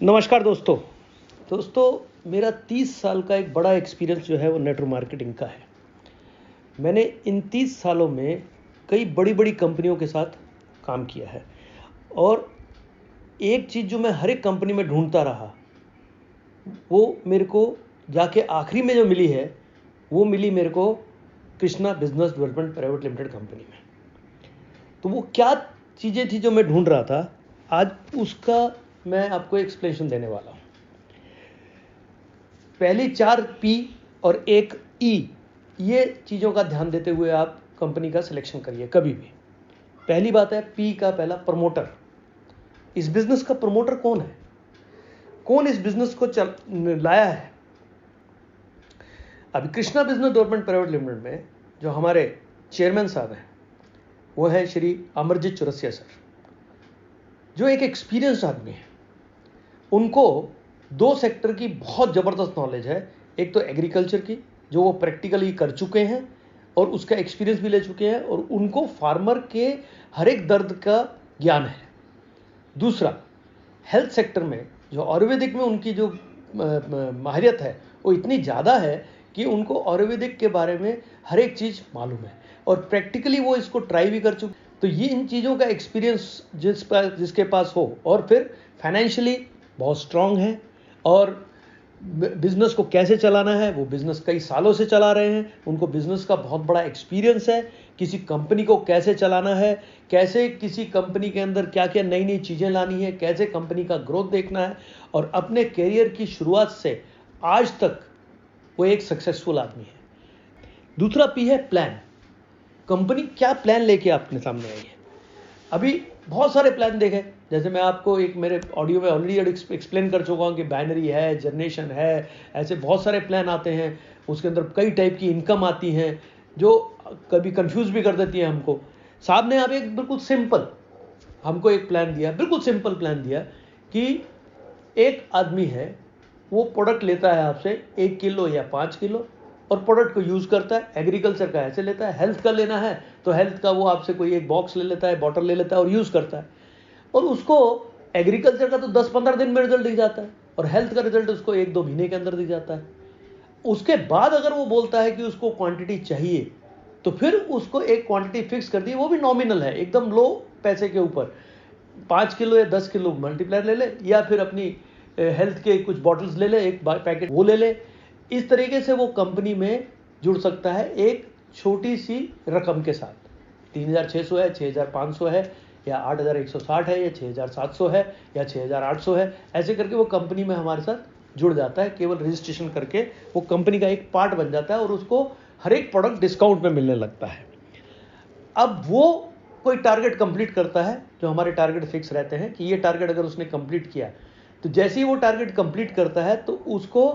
नमस्कार दोस्तों मेरा 30 साल का एक बड़ा एक्सपीरियंस जो है वो नेटवर्क मार्केटिंग का है। मैंने इन 30 सालों में कई बड़ी कंपनियों के साथ काम किया है और एक चीज़ जो मैं हर एक कंपनी में ढूंढता रहा वो मेरे को जाके आखिरी में जो मिली है वो मिली मेरे को Krishna business development private limited company में। तो वो क्या चीज़ें थी जो मैं ढूंढ रहा था, आज उसका मैं आपको एक्सप्लेनेशन देने वाला हूँ। पहली 4 पी और एक ई, ये चीज़ों का ध्यान देते हुए आप कंपनी का सिलेक्शन करिए कभी भी। पहली बात है पी का पहला, प्रमोटर। इस बिजनेस का प्रमोटर कौन है, कौन इस बिजनेस को लाया है। अभी Krishna business development private limited में जो हमारे चेयरमैन साहब हैं वो है श्री अमरजीत चौरसिया सर, जो एक एक्सपीरियंस्ड आदमी है। उनको 2 सेक्टर की बहुत ज़बरदस्त नॉलेज है। एक तो एग्रीकल्चर की, जो वो प्रैक्टिकली कर चुके हैं और उसका एक्सपीरियंस भी ले चुके हैं और उनको फार्मर के हर एक दर्द का ज्ञान है। दूसरा, हेल्थ सेक्टर में जो आयुर्वेदिक में उनकी जो माहिरियत है वो इतनी ज़्यादा है कि उनको आयुर्वेदिक के बारे में हर एक चीज़ मालूम है और प्रैक्टिकली वो इसको ट्राई भी कर चुके। तो ये इन चीज़ों का एक्सपीरियंस जिसके पास हो और फिर फाइनेंशियली बहुत स्ट्रांग है और बिजनेस को कैसे चलाना है वो बिजनेस कई सालों से चला रहे हैं, उनको बिजनेस का बहुत बड़ा एक्सपीरियंस है। किसी कंपनी को कैसे चलाना है, कैसे किसी कंपनी के अंदर क्या क्या नई नई चीज़ें लानी है, कैसे कंपनी का ग्रोथ देखना है, और अपने करियर की शुरुआत से आज तक वो एक सक्सेसफुल आदमी है। दूसरा पी है प्लान। कंपनी क्या प्लान लेके आपके सामने आई है। अभी बहुत सारे प्लान देखे, जैसे मैं आपको एक मेरे ऑडियो में ऑलरेडी एक्सप्लेन कर चुका हूँ कि बाइनरी है, जनरेशन है, ऐसे बहुत सारे प्लान आते हैं। उसके अंदर कई टाइप की इनकम आती हैं जो कभी कंफ्यूज भी कर देती है हमको। साहब ने आप एक बिल्कुल सिंपल हमको एक प्लान दिया, बिल्कुल सिंपल प्लान दिया कि एक आदमी है वो प्रोडक्ट लेता है आपसे 1 किलो या 5 किलो और प्रोडक्ट को यूज़ करता है। एग्रीकल्चर का ऐसे लेता है, हेल्थ का लेना है तो हेल्थ का वो आपसे कोई एक बॉक्स ले लेता है, बॉटल ले लेता है और यूज़ करता है। और उसको एग्रीकल्चर का तो 10-15 दिन में रिजल्ट दिख जाता है और हेल्थ का रिजल्ट उसको 1-2 महीने के अंदर दिख जाता है। उसके बाद अगर वो बोलता है कि उसको क्वांटिटी चाहिए तो फिर उसको एक क्वांटिटी फिक्स कर दी, वो भी नॉमिनल है, एकदम लो पैसे के ऊपर। 5 किलो या 10 किलो मल्टीप्लायर ले ले या फिर अपनी हेल्थ के कुछ बॉटल्स ले ले, एक पैकेट वो ले ले। इस तरीके से वो कंपनी में जुड़ सकता है एक छोटी सी रकम के साथ। 3600 है, 6500 है या 8160 है या 6700 है या 6800 है, ऐसे करके वो कंपनी में हमारे साथ जुड़ जाता है। केवल रजिस्ट्रेशन करके वो कंपनी का एक पार्ट बन जाता है और उसको हर एक प्रोडक्ट डिस्काउंट में मिलने लगता है। अब वो कोई टारगेट कंप्लीट करता है, जो हमारे टारगेट फिक्स रहते हैं कि ये टारगेट अगर उसने कंप्लीट किया तो जैसे ही वो टारगेट कंप्लीट करता है तो उसको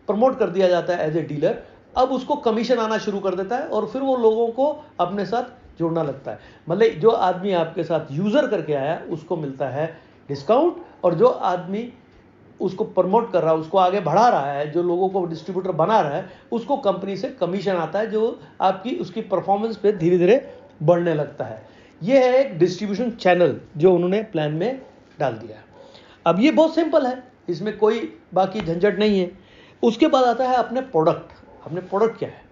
प्रमोट कर दिया जाता है एज ए डीलर। अब उसको कमीशन आना शुरू कर देता है और फिर वो लोगों को अपने साथ जोड़ना लगता है। मतलब जो आदमी आपके साथ यूज़र करके आया उसको मिलता है डिस्काउंट, और जो आदमी उसको प्रमोट कर रहा है, उसको आगे बढ़ा रहा है, जो लोगों को डिस्ट्रीब्यूटर बना रहा है, उसको कंपनी से कमीशन आता है जो आपकी उसकी परफॉर्मेंस पे धीरे धीरे बढ़ने लगता है। ये है एक डिस्ट्रीब्यूशन चैनल जो उन्होंने प्लान में डाल दिया है। अब ये बहुत सिंपल है, इसमें कोई बाकी झंझट नहीं है। उसके बाद आता है अपने प्रोडक्ट। अपने प्रोडक्ट क्या है,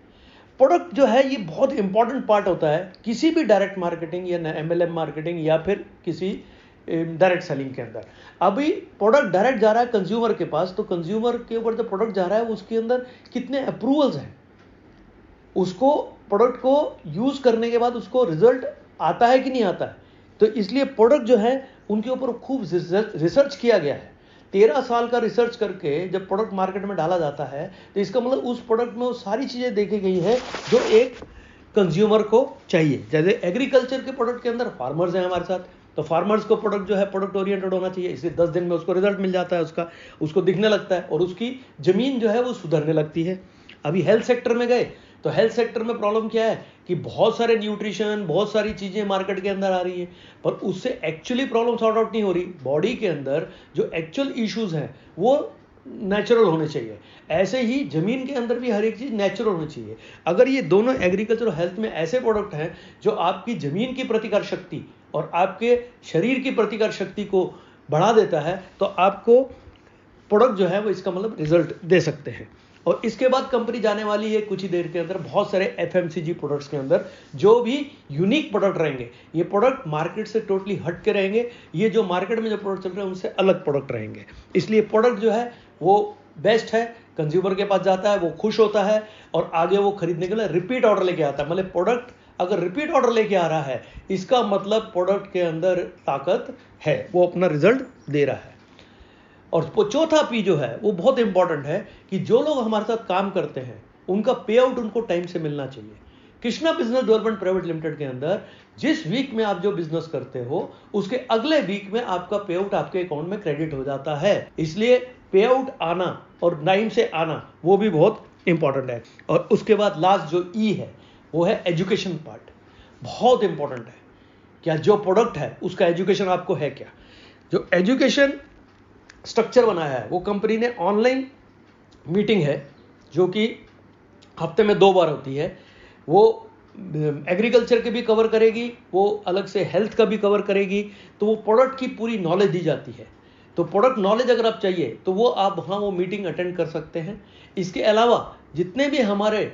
प्रोडक्ट जो है ये बहुत इंपॉर्टेंट पार्ट होता है किसी भी डायरेक्ट मार्केटिंग या MLM मार्केटिंग या फिर किसी डायरेक्ट सेलिंग के अंदर। अभी प्रोडक्ट डायरेक्ट जा रहा है कंज्यूमर के पास, तो कंज्यूमर के ऊपर जो प्रोडक्ट जा रहा है उसके अंदर कितने अप्रूवल्स हैं, उसको प्रोडक्ट को यूज करने के बाद उसको रिजल्ट आता है कि नहीं आता है। तो इसलिए प्रोडक्ट जो है उनके ऊपर खूब रिसर्च किया गया है। 13 साल का रिसर्च करके जब प्रोडक्ट मार्केट में डाला जाता है तो इसका मतलब उस प्रोडक्ट में वो सारी चीजें देखी गई है जो एक कंज्यूमर को चाहिए। जैसे एग्रीकल्चर के प्रोडक्ट के अंदर फार्मर्स हैं हमारे साथ, तो फार्मर्स को प्रोडक्ट जो है प्रोडक्ट ओरिएंटेड होना चाहिए, इसलिए 10 दिन में उसको रिजल्ट मिल जाता है, उसको दिखने लगता है और उसकी जमीन जो है वो सुधरने लगती है। अभी हेल्थ सेक्टर में गए तो हेल्थ सेक्टर में प्रॉब्लम क्या है कि बहुत सारे न्यूट्रिशन, बहुत सारी चीज़ें मार्केट के अंदर आ रही है, पर उससे एक्चुअली प्रॉब्लम सॉर्ट आउट नहीं हो रही। बॉडी के अंदर जो एक्चुअल इश्यूज हैं वो नेचुरल होने चाहिए। ऐसे ही जमीन के अंदर भी हर एक चीज़ नेचुरल होनी चाहिए। अगर ये दोनों एग्रीकल्चर और हेल्थ में ऐसे प्रोडक्ट हैं जो आपकी जमीन की प्रतिकार शक्ति और आपके शरीर की प्रतिकार शक्ति को बढ़ा देता है तो आपको प्रोडक्ट जो है वो इसका मतलब रिजल्ट दे सकते हैं। और इसके बाद कंपनी जाने वाली है कुछ ही देर के अंदर बहुत सारे एफएमसीजी प्रोडक्ट्स के अंदर, जो भी यूनिक प्रोडक्ट रहेंगे। ये प्रोडक्ट मार्केट से टोटली हट के रहेंगे, ये जो मार्केट में जो प्रोडक्ट चल रहे हैं उनसे अलग प्रोडक्ट रहेंगे। इसलिए प्रोडक्ट जो है वो बेस्ट है, कंज्यूमर के पास जाता है, वो खुश होता है और आगे वो खरीदने के लिए रिपीट ऑर्डर लेके आता है। मतलब प्रोडक्ट अगर रिपीट ऑर्डर लेके आ रहा है, इसका मतलब प्रोडक्ट के अंदर ताकत है, वो अपना रिजल्ट दे रहा है। और चौथा पी जो है वो बहुत इंपॉर्टेंट है कि जो लोग हमारे साथ काम करते हैं उनका पे आउट उनको टाइम से मिलना चाहिए। Krishna business development private limited के अंदर जिस वीक में आप जो बिजनेस करते हो उसके अगले वीक में आपका पे आउट आपके अकाउंट में क्रेडिट हो जाता है। इसलिए पे आउट आना और टाइम से आना वो भी बहुत इंपॉर्टेंट है। और उसके बाद लास्ट जो ई है वो है एजुकेशन पार्ट, बहुत इंपॉर्टेंट है। क्या जो प्रोडक्ट है उसका एजुकेशन आपको है क्या? जो एजुकेशन स्ट्रक्चर बनाया है वो कंपनी ने ऑनलाइन मीटिंग है जो कि हफ्ते में 2 बार होती है। वो एग्रीकल्चर के भी कवर करेगी, वो अलग से हेल्थ का भी कवर करेगी। तो वो प्रोडक्ट की पूरी नॉलेज दी जाती है। तो प्रोडक्ट नॉलेज अगर आप चाहिए तो वो आप वहाँ वो मीटिंग अटेंड कर सकते हैं। इसके अलावा जितने भी हमारे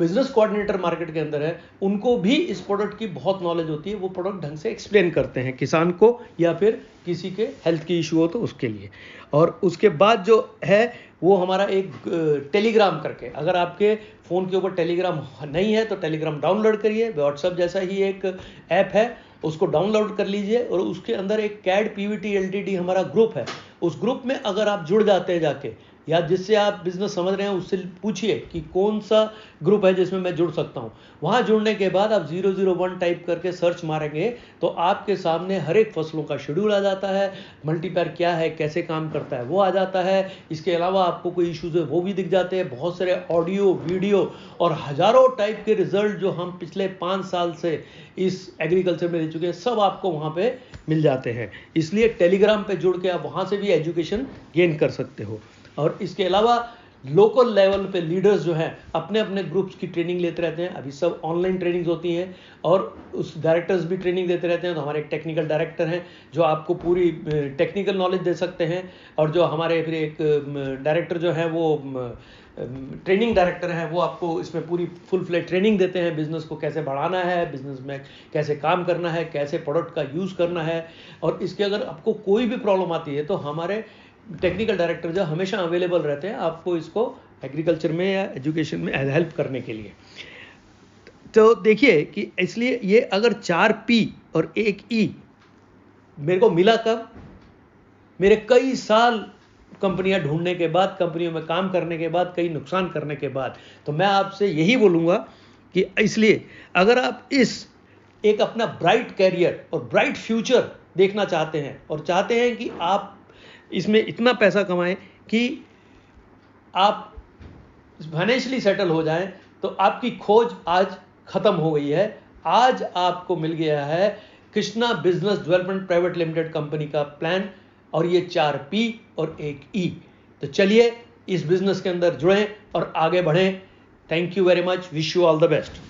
बिजनेस कोऑर्डिनेटर मार्केट के अंदर है उनको भी इस प्रोडक्ट की बहुत नॉलेज होती है। वो प्रोडक्ट ढंग से एक्सप्लेन करते हैं किसान को या फिर किसी के हेल्थ की इशू हो तो उसके लिए। और उसके बाद जो है वो हमारा एक टेलीग्राम करके, अगर आपके फ़ोन के ऊपर टेलीग्राम नहीं है तो टेलीग्राम डाउनलोड करिए। व्हाट्सएप जैसा ही एक ऐप है, उसको डाउनलोड कर लीजिए और उसके अंदर एक कैड पीवीटी एलटीडी हमारा ग्रुप है। उस ग्रुप में अगर आप जुड़ जाते हैं जाके, या जिससे आप बिजनेस समझ रहे हैं उससे पूछिए कि कौन सा ग्रुप है जिसमें मैं जुड़ सकता हूं। वहां जुड़ने के बाद आप 001 टाइप करके सर्च मारेंगे तो आपके सामने हर एक फसलों का शेड्यूल आ जाता है, मल्टीपैर क्या है, कैसे काम करता है वो आ जाता है। इसके अलावा आपको कोई इश्यूज है वो भी दिख जाते हैं, बहुत सारे ऑडियो वीडियो और हजारों टाइप के रिजल्ट जो हम पिछले 5 साल से इस एग्रीकल्चर में दे चुके हैं, सब आपको वहां पे मिल जाते हैं। इसलिए टेलीग्राम पे जुड़ के आप वहां से भी एजुकेशन गेन कर सकते हो। और इसके अलावा लोकल लेवल पे लीडर्स जो हैं अपने अपने ग्रुप्स की ट्रेनिंग लेते रहते हैं। अभी सब ऑनलाइन ट्रेनिंग्स होती हैं और उस डायरेक्टर्स भी ट्रेनिंग देते रहते हैं। तो हमारे एक टेक्निकल डायरेक्टर हैं जो आपको पूरी टेक्निकल नॉलेज दे सकते हैं। और जो हमारे फिर एक डायरेक्टर जो है वो ट्रेनिंग डायरेक्टर हैं, वो आपको इसमें पूरी फुल फ्लेज ट्रेनिंग देते हैं। बिजनेस को कैसे बढ़ाना है, बिजनेस में कैसे काम करना है, कैसे प्रोडक्ट का यूज़ करना है। और इसके अगर आपको कोई भी प्रॉब्लम आती है तो हमारे टेक्निकल डायरेक्टर जो हमेशा अवेलेबल रहते हैं आपको इसको एग्रीकल्चर में या एजुकेशन में हेल्प करने के लिए। तो देखिए कि इसलिए ये अगर 4 पी और 1 ई मेरे को मिला कब, मेरे कई साल कंपनियां ढूंढने के बाद, कंपनियों में काम करने के बाद, कई नुकसान करने के बाद। तो मैं आपसे यही बोलूँगा कि इसलिए अगर आप इस एक अपना ब्राइट कैरियर और ब्राइट फ्यूचर देखना चाहते हैं और चाहते हैं कि आप इसमें इतना पैसा कमाएं कि आप फाइनेंशियली सेटल हो जाएं, तो आपकी खोज आज खत्म हो गई है। आज आपको मिल गया है Krishna business development private limited company का प्लान और ये 4 पी और 1 ई। तो चलिए इस बिजनेस के अंदर जुड़ें और आगे बढ़ें। Thank you very much, wish you all the best.